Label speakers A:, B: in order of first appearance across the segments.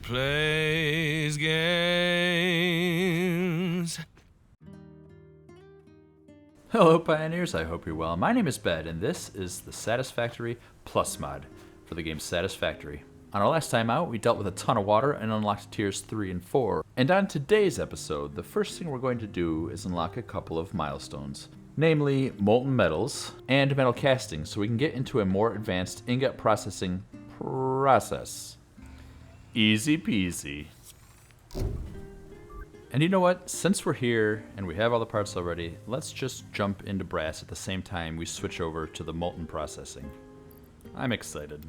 A: plays games.
B: Hello Pioneers, I hope you're well. My name is Ben, and this is the Satisfactory Plus mod for the game Satisfactory. On our last time out, we dealt with a ton of water and unlocked tiers 3 and 4. And on today's episode, the first thing we're going to do is unlock a couple of milestones. Namely, molten metals and metal casting, so we can get into a more advanced ingot processing process. Easy peasy. And you know what? Since we're here and we have all the parts already, let's just jump into brass at the same time we switch over to the molten processing. I'm excited.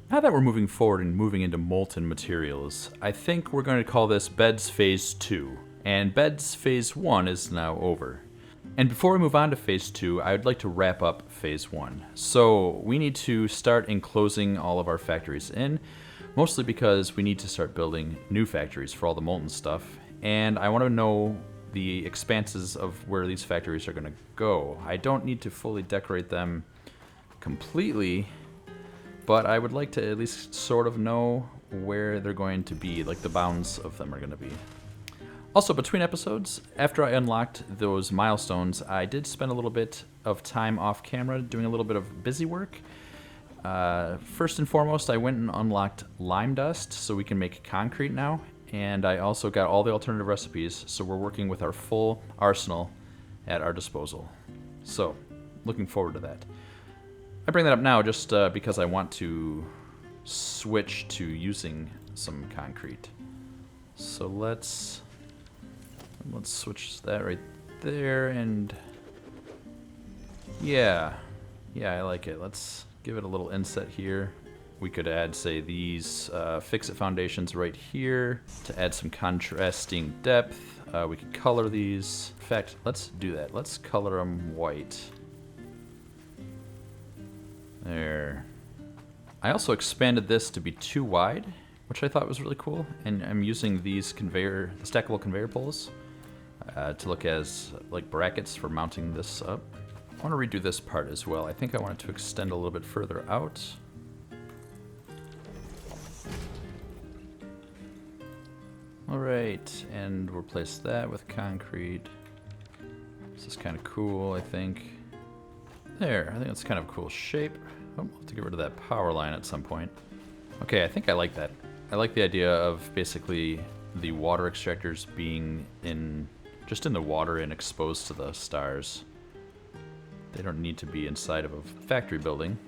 B: Now that we're moving forward and moving into molten materials, I think we're going to call this Beds Phase 2. And Beds Phase 1 is now over. And before we move on to Phase 2, I would like to wrap up Phase 1. So we need to start enclosing all of our factories in, mostly because we need to start building new factories for all the molten stuff. And I want to know the expanses of where these factories are going to go. I don't need to fully decorate them completely, but I would like to at least sort of know where they're going to be, like the bounds of them are going to be. Also, between episodes, after I unlocked those milestones, I did spend a little bit of time off camera doing a little bit of busy work. First and foremost, I went and unlocked lime dust so we can make concrete now. And I also got all the alternative recipes, so we're working with our full arsenal at our disposal. So, looking forward to that. I bring that up now just because I want to switch to using some concrete. So let's switch that right there, and yeah, I like it. Let's give it a little inset here. We could add, say, these fix-it foundations right here to add some contrasting depth. We could color these. In fact, let's do that. Let's color them white. There. I also expanded this to be too wide, which I thought was really cool. And I'm using these the stackable conveyor poles to look as like brackets for mounting this up. I want to redo this part as well. I think I want it to extend a little bit further out. Alright, and we'll replace that with concrete. This is kind of cool, I think. There, I think that's kind of a cool shape. Oh, we'll have to get rid of that power line at some point. Okay, I think I like that. I like the idea of basically the water extractors being just in the water and exposed to the stars. They don't need to be inside of a factory building,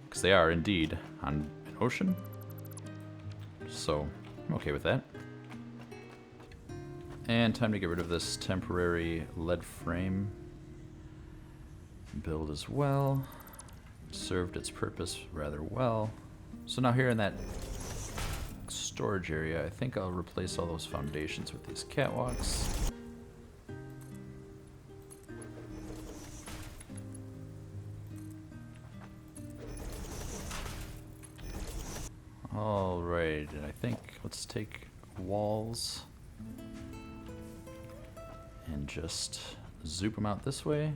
B: because they are indeed on an ocean. So, I'm okay with that. And time to get rid of this temporary lead frame. Build as well. Served its purpose rather well. So now here in that storage area, I think I'll replace all those foundations with these catwalks. Alright, and I think let's take walls and just zoop them out this way.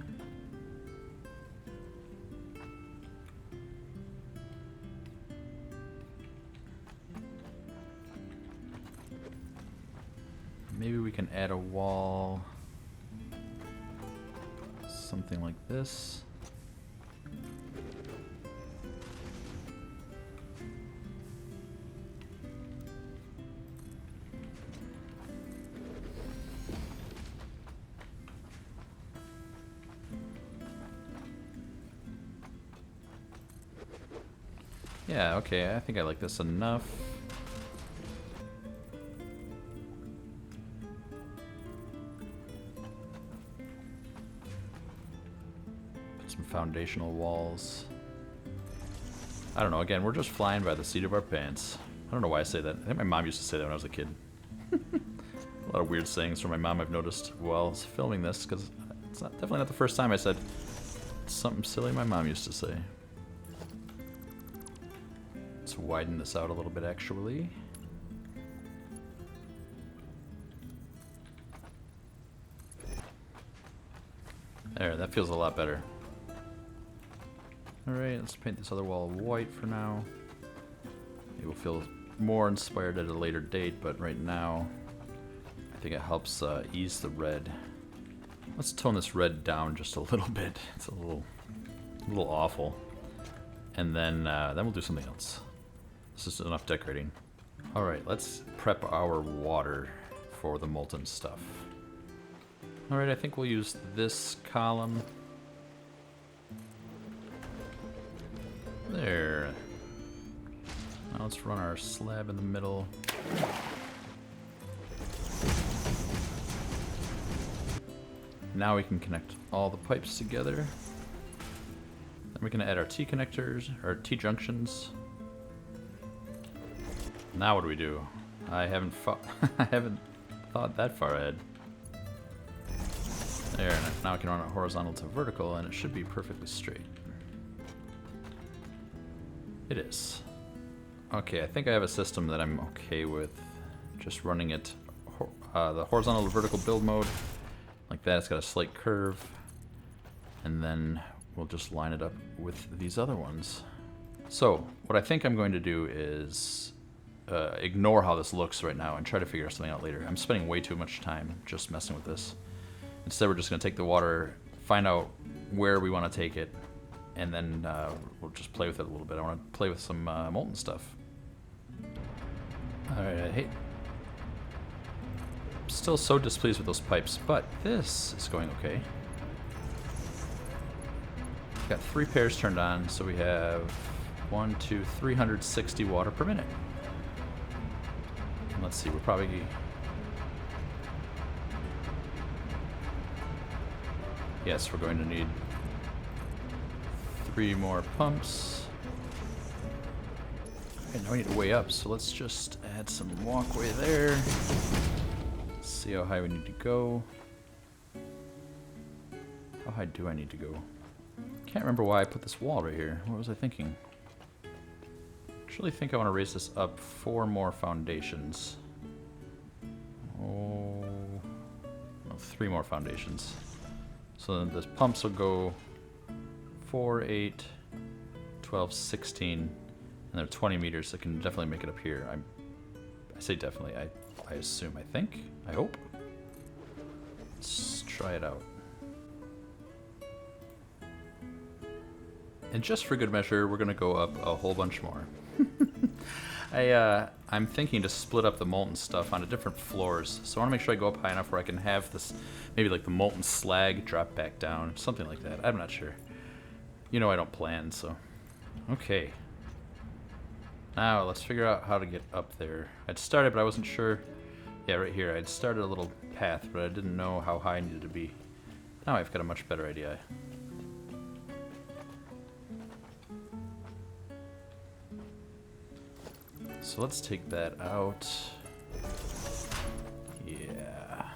B: Maybe we can add a wall, something like this. Yeah, okay, I think I like this enough. Put some foundational walls. I don't know, again, we're just flying by the seat of our pants. I don't know why I say that. I think my mom used to say that when I was a kid. A lot of weird sayings from my mom I've noticed while filming this, because it's definitely not the first time I said something silly my mom used to say. Let's widen this out a little bit, actually. There, that feels a lot better. Alright, let's paint this other wall white for now. It will feel more inspired at a later date, but right now I think it helps ease the red. Let's tone this red down just a little bit. It's a little awful. And then we'll do something else. This is enough decorating. All right, let's prep our water for the molten stuff. All right, I think we'll use this column. There. Now let's run our slab in the middle. Now we can connect all the pipes together. Then we can add our T-connectors, or T-junctions. Now what do we do? I haven't thought that far ahead. There, now I can run it horizontal to vertical, and it should be perfectly straight. It is. Okay, I think I have a system that I'm okay with just running it the horizontal to vertical build mode like that. It's got a slight curve, and then we'll just line it up with these other ones. So what I think I'm going to do is ignore how this looks right now and try to figure something out later. I'm spending way too much time just messing with this. Instead, we're just going to take the water, find out where we want to take it, and then we'll just play with it a little bit. I want to play with some molten stuff. Alright, I'm still so displeased with those pipes, but this is going okay. We've got 3 pairs turned on, so we have 360 water per minute. And let's see, we're probably... Yes, we're going to need 3 more pumps. Okay, now we need to weigh up, so let's just add some walkway there. See how high we need to go. How high do I need to go? Can't remember why I put this wall right here. What was I thinking? Actually think I want to raise this up 4 more foundations. Oh, no, 3 more foundations. So then the pumps will go 4, 8, 12, 16, and they're 20 meters, so I can definitely make it up here. I say definitely, I assume, I think, I hope. Let's try it out. And just for good measure, we're gonna go up a whole bunch more. I'm thinking to split up the molten stuff onto different floors, so I want to make sure I go up high enough where I can have this, maybe like the molten slag drop back down, something like that. I'm not sure. You know I don't plan, so. Okay. Now let's figure out how to get up there. I'd started, but I wasn't sure. Yeah, right here. I'd started a little path, but I didn't know how high I needed to be. Now I've got a much better idea. So let's take that out. Yeah.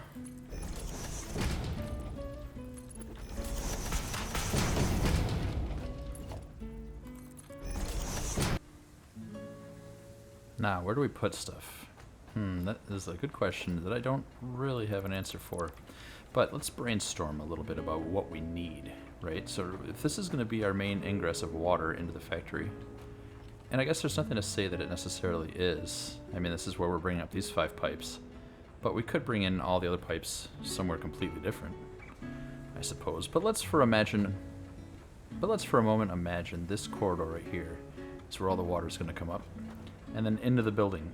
B: Now, where do we put stuff? That is a good question that I don't really have an answer for. But let's brainstorm a little bit about what we need, right? So if this is going to be our main ingress of water into the factory, and I guess there's nothing to say that it necessarily is. I mean, this is where we're bringing up these 5 pipes. But we could bring in all the other pipes somewhere completely different, I suppose. But let's for a moment imagine this corridor right here is where all the water is going to come up. And then into the building.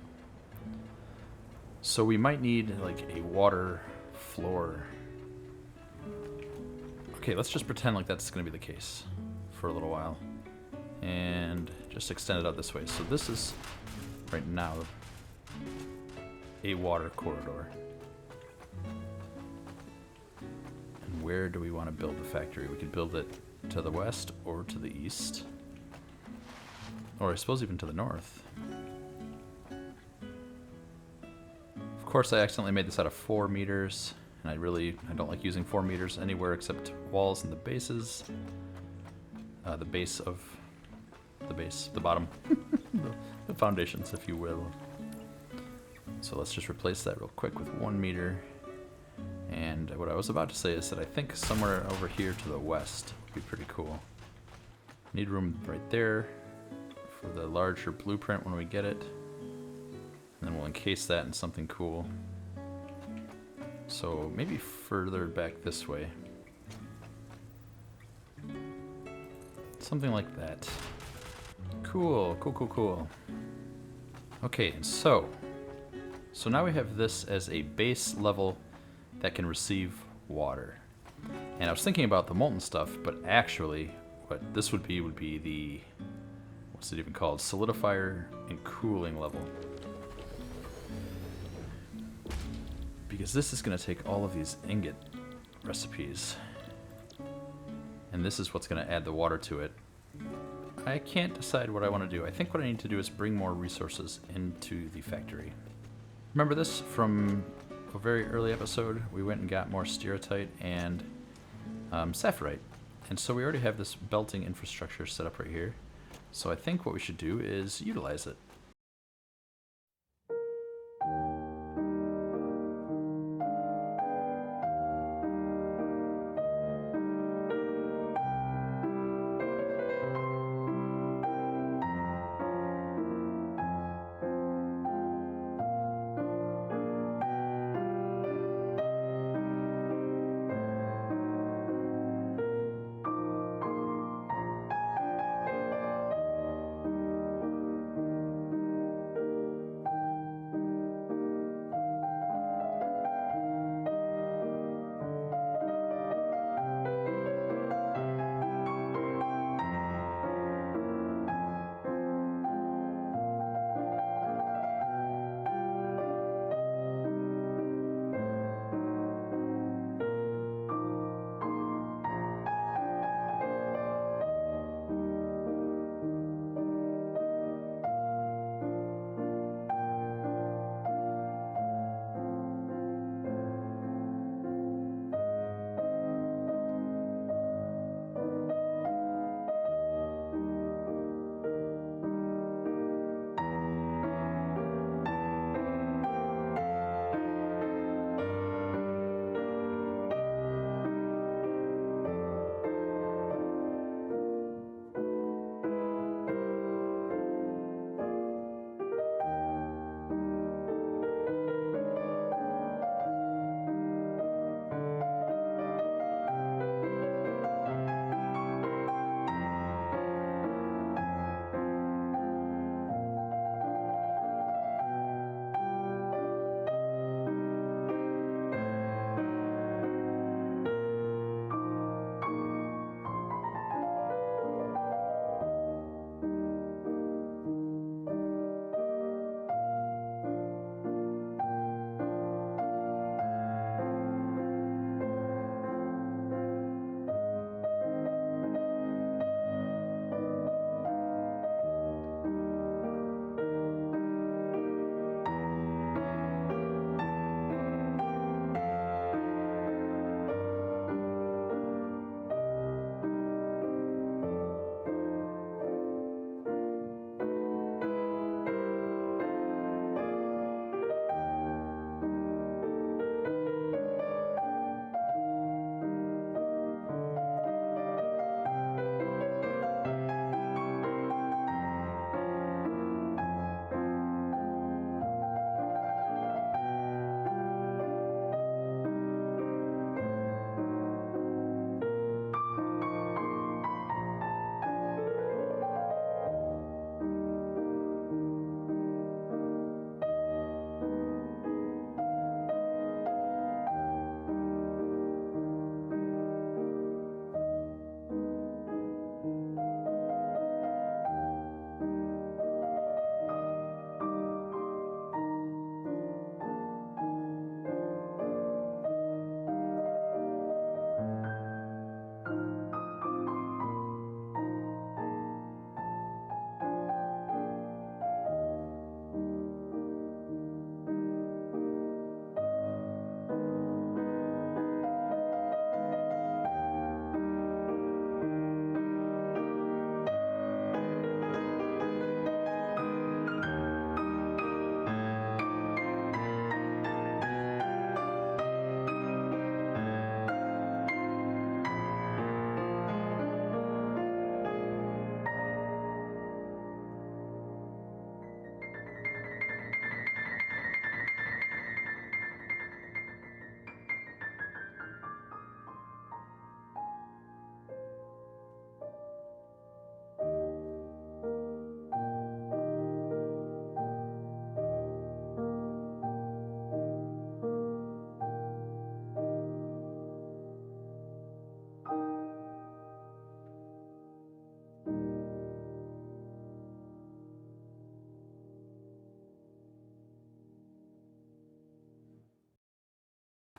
B: So we might need like a water floor. Okay, let's just pretend like that's going to be the case for a little while. And just extend it out this way. So this is, right now, a water corridor. And where do we want to build the factory? We could build it to the west or to the east. Or I suppose even to the north. Of course, I accidentally made this out of 4 meters. And I don't like using 4 meters anywhere except walls and the bases. The base of... the bottom, the foundations, if you will. So let's just replace that real quick with 1 meter. And what I was about to say is that I think somewhere over here to the west would be pretty cool. Need room right there for the larger blueprint when we get it. And then we'll encase that in something cool. So maybe further back this way. Something like that. Cool, cool, cool, cool. Okay, so now we have this as a base level that can receive water. And I was thinking about the molten stuff, but actually what this would be the, what's it even called? Solidifier and cooling level. Because this is going to take all of these ingot recipes. And this is what's going to add the water to it. I can't decide what I want to do. I think what I need to do is bring more resources into the factory. Remember this from a very early episode? We went and got more stiratite and saphirite. And so we already have this belting infrastructure set up right here. So I think what we should do is utilize it.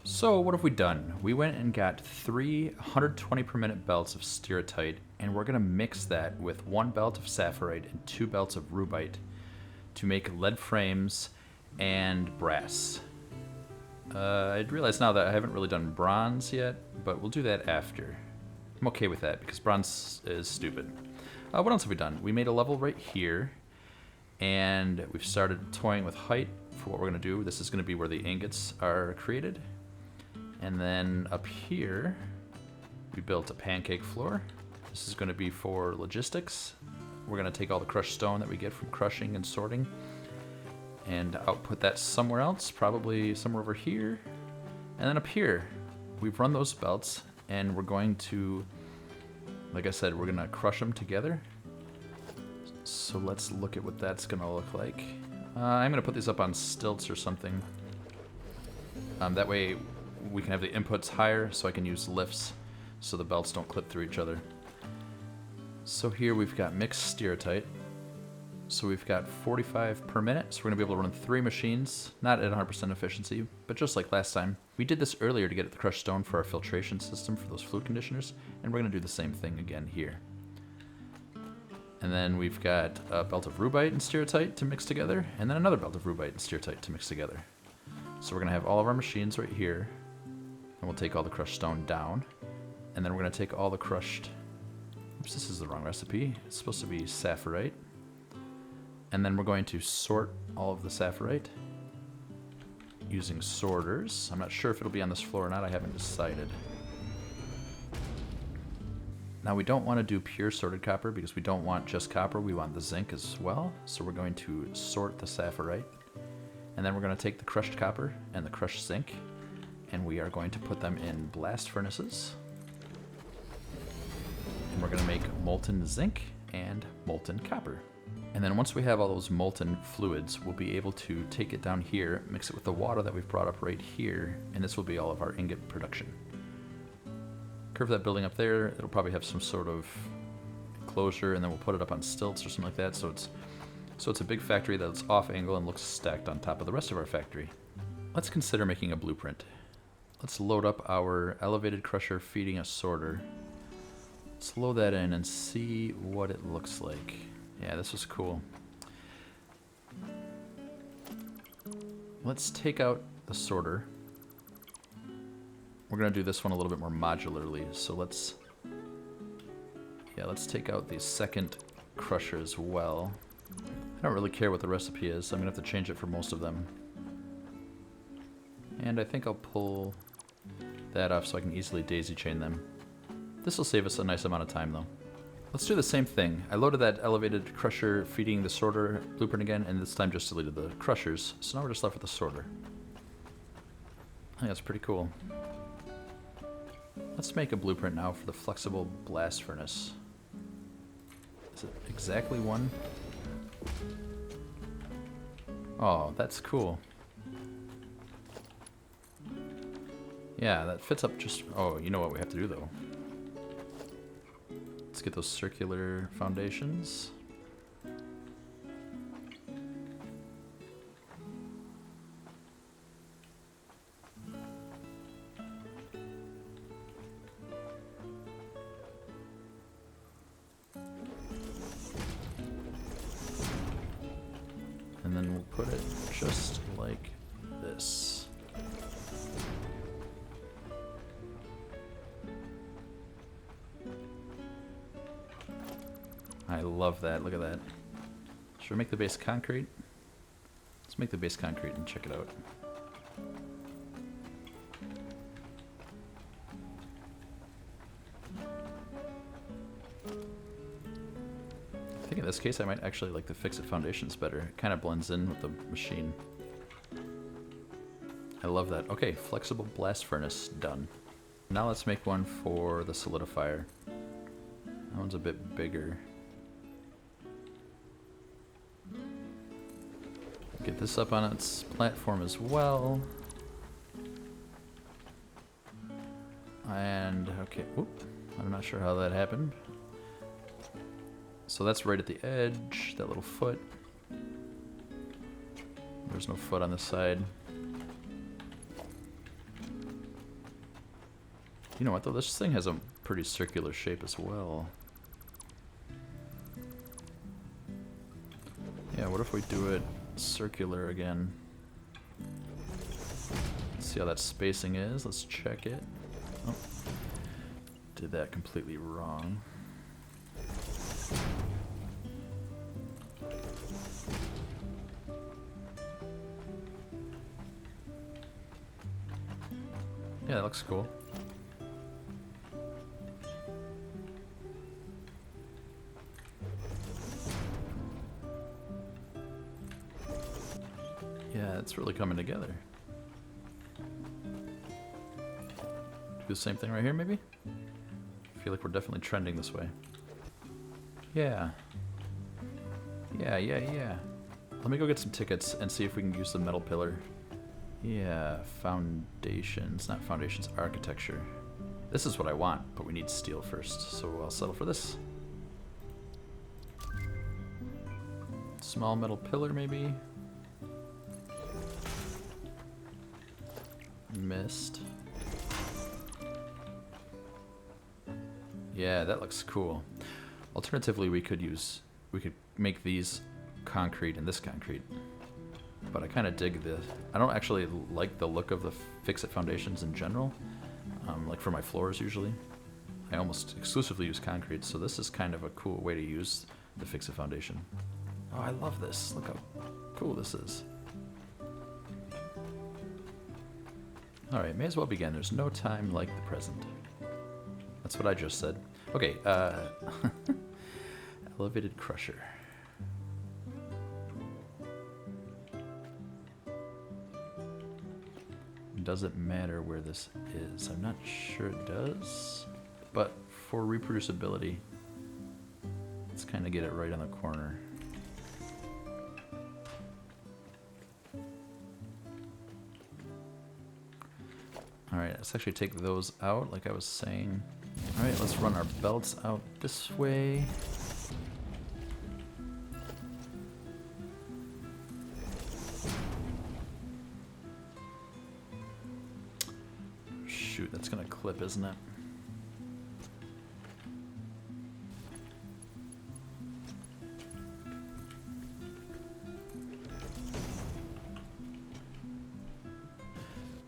B: So what have we done? We went and got 320 per minute belts of stiratite, and we're going to mix that with 1 belt of saphirite and 2 belts of rubyte to make lead frames and brass. I realize now that I haven't really done bronze yet, but we'll do that after. I'm okay with that because bronze is stupid. What else have we done? We made a level right here, and we've started toying with height for what we're going to do. This is going to be where the ingots are created. And then up here, we built a pancake floor. This is going to be for logistics. We're going to take all the crushed stone that we get from crushing and sorting and output that somewhere else, probably somewhere over here. And then up here, we've run those belts, and we're going to, like I said, we're going to crush them together. So let's look at what that's going to look like. I'm going to put these up on stilts or something. That way we can have the inputs higher, so I can use lifts so the belts don't clip through each other. So here we've got mixed stiratite. So we've got 45 per minute, so we're going to be able to run 3 machines, not at 100% efficiency, but just like last time. We did this earlier to get the crushed stone for our filtration system for those fluid conditioners, and we're going to do the same thing again here. And then we've got a belt of rubyte and stiratite to mix together, and then another belt of rubyte and stiratite to mix together. So we're going to have all of our machines right here, and we'll take all the crushed stone down, and then we're going to take all the crushed... Oops, this is the wrong recipe. It's supposed to be saphirite. And then we're going to sort all of the saphirite using sorters. I'm not sure if it'll be on this floor or not. I haven't decided. Now we don't want to do pure sorted copper because we don't want just copper. We want the zinc as well. So we're going to sort the saphirite. And then we're going to take the crushed copper and the crushed zinc, and we are going to put them in blast furnaces. And we're going to make molten zinc and molten copper. And then once we have all those molten fluids, we'll be able to take it down here, mix it with the water that we've brought up right here, and this will be all of our ingot production. Curve that building up there. It'll probably have some sort of closure, and then we'll put it up on stilts or something like that, so it's a big factory that's off angle and looks stacked on top of the rest of our factory. Let's consider making a blueprint. Let's load up our elevated crusher feeding a sorter. Let's load that in and see what it looks like. Yeah, this was cool. Let's take out the sorter. We're going to do this one a little bit more modularly, so let's take out the second crusher as well. I don't really care what the recipe is, so I'm going to have to change it for most of them. And I think I'll pull that off so I can easily daisy chain them. This will save us a nice amount of time though. Let's do the same thing. I loaded that elevated crusher feeding the sorter blueprint again, and this time just deleted the crushers, so now we're just left with the sorter. I think that's pretty cool. Let's make a blueprint now for the flexible blast furnace. Is it exactly one? Oh, that's cool. Yeah, that fits up just... Oh, you know what we have to do though. Let's get those circular foundations. And then we'll put it just like this. I love that. Look at that. Should we make the base concrete? Let's make the base concrete and check it out. I think in this case I might actually like the fixed foundations better. It kind of blends in with the machine. I love that. Okay, flexible blast furnace, done. Now let's make one for the solidifier. That one's a bit bigger. Get this up on its platform as well. And, okay, whoop, I'm not sure how that happened. So that's right at the edge, that little foot. There's no foot on this side. You know what though, this thing has a pretty circular shape as well. Yeah, what if we do it circular again? Let's see how that spacing is. Let's check it. Oh, did that completely wrong. Yeah, that looks cool. Yeah, it's really coming together. Do the same thing right here, maybe? I feel like we're definitely trending this way. Yeah. Yeah. Let me go get some tickets and see if we can use the metal pillar. Yeah, foundations, not foundations, architecture. This is what I want, but we need steel first, so I'll settle for this. Small metal pillar, maybe? Missed. Yeah, that looks cool. Alternatively, we could make these concrete and this concrete. But I kind of dig the... I don't actually like the look of the fix-it foundations in general. Like for my floors usually. I almost exclusively use concrete, so this is kind of a cool way to use the fix-it foundation. Oh, I love this. Look how cool this is. Alright, may as well begin. There's no time like the present. That's what I just said. Okay, elevated crusher. Does it matter where this is? I'm not sure it does, but for reproducibility, let's kind of get it right on the corner. Alright, let's actually take those out like I was saying. Alright, let's run our belts out this way. Shoot, that's gonna clip, isn't it?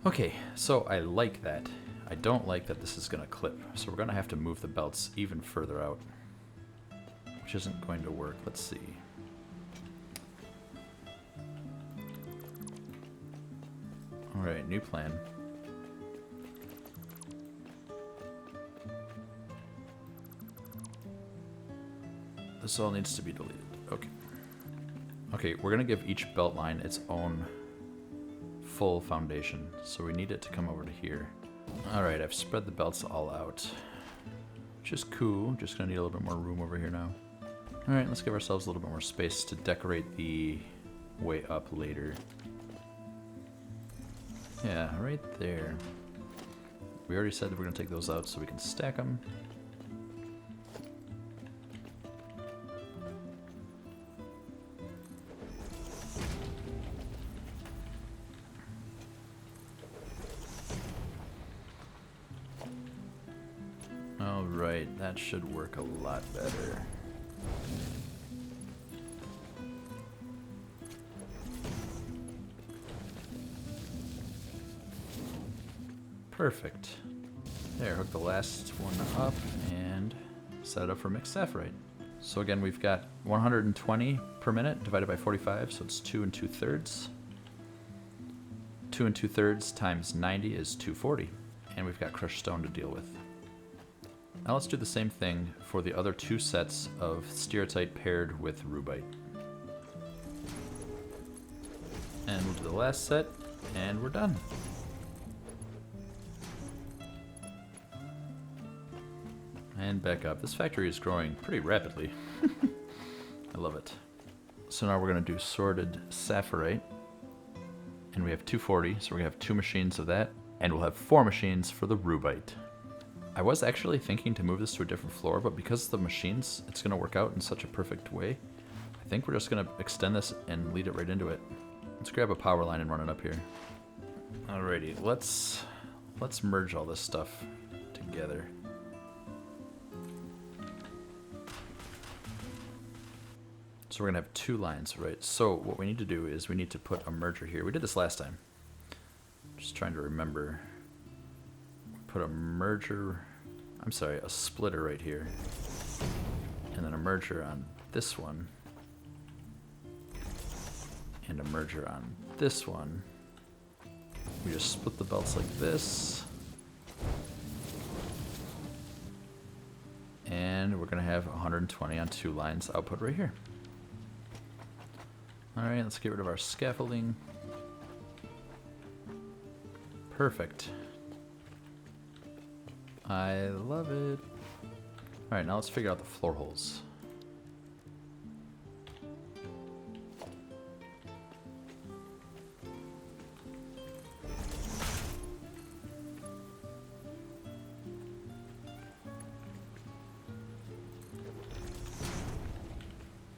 B: Okay, so I like that. I don't like that this is gonna clip, so we're gonna have to move the belts even further out, which isn't going to work. Let's see. Alright, new plan. This all needs to be deleted. Okay. Okay, we're gonna give each belt line its own full foundation, so we need it to come over to here. Alright, I've spread the belts all out, which is cool. Just gonna need a little bit more room over here now. Alright, let's give ourselves a little bit more space to decorate the way up later. Yeah, right there. We already said that we're gonna take those out so we can stack them. Alright, that should work a lot better. Perfect. There, hook the last one up and set it up for mixed saphirite. So again, we've got 120 per minute divided by 45, so it's 2 2/3. 2 2/3 times 90 is 240, and we've got crushed stone to deal with. Now let's do the same thing for the other 2 sets of stiratite paired with rubyte. And we'll do the last set, and we're done. And back up. This factory is growing pretty rapidly. I love it. So now we're going to do sorted saphirite. And we have 240, so we're going to have 2 machines of that. And we'll have 4 machines for the rubyte. I was actually thinking to move this to a different floor, but because of the machines, it's going to work out in such a perfect way. I think we're just going to extend this and lead it right into it. Let's grab a power line and run it up here. Alrighty, let's merge all this stuff. together. So we're going to have 2 lines, right? So what we need to do is we need to put a merger here. We did this last time. Just trying to remember. Put a merger, I'm sorry, a splitter right here. And then a merger on this one. And a merger on this one. We just split the belts like this. And we're going to have 120 on 2 lines output right here. Alright, let's get rid of our scaffolding. Perfect. I love it. Alright, now let's figure out the floor holes.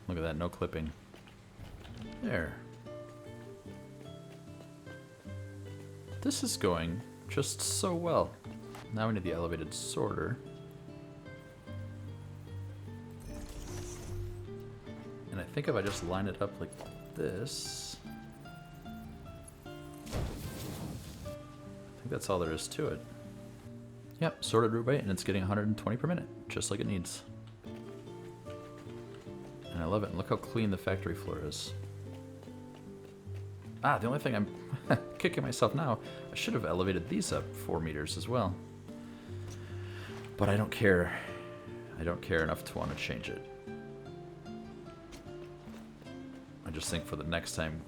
B: Look at that, no clipping. There. This is going just so well. Now we need the elevated sorter. And I think if I just line it up like this, I think that's all there is to it. Yep, sorted rubyte, and it's getting 120 per minute, just like it needs. And I love it, and look how clean the factory floor is. Ah, the only thing I'm kicking myself now, I should have elevated these up 4 meters as well. But I don't care. I don't care enough to want to change it. I just think for the next time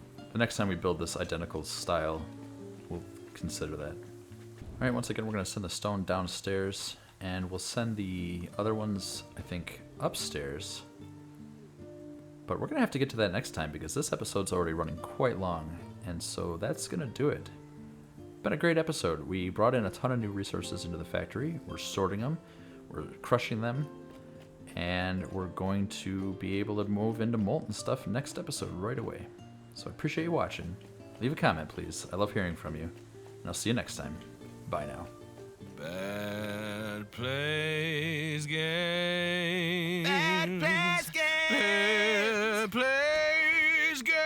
B: we build this identical style, we'll consider that. Alright, once again, we're going to send the stone downstairs, and we'll send the other ones, I think, upstairs. But we're going to have to get to that next time because this episode's already running quite long, and so that's going to do it. Been a great episode. We brought in a ton of new resources into the factory. We're sorting them, we're crushing them, and we're going to be able to move into molten stuff next episode right away. So I appreciate you watching. Leave a comment, please. I love hearing from you. And I'll see you next time. Bye now.
A: Bad Plays Games. Bad Plays Games. Bad Plays Games.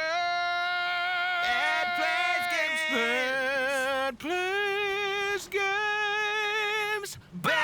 A: Bad Plays Games. Bad Plays Games. Bad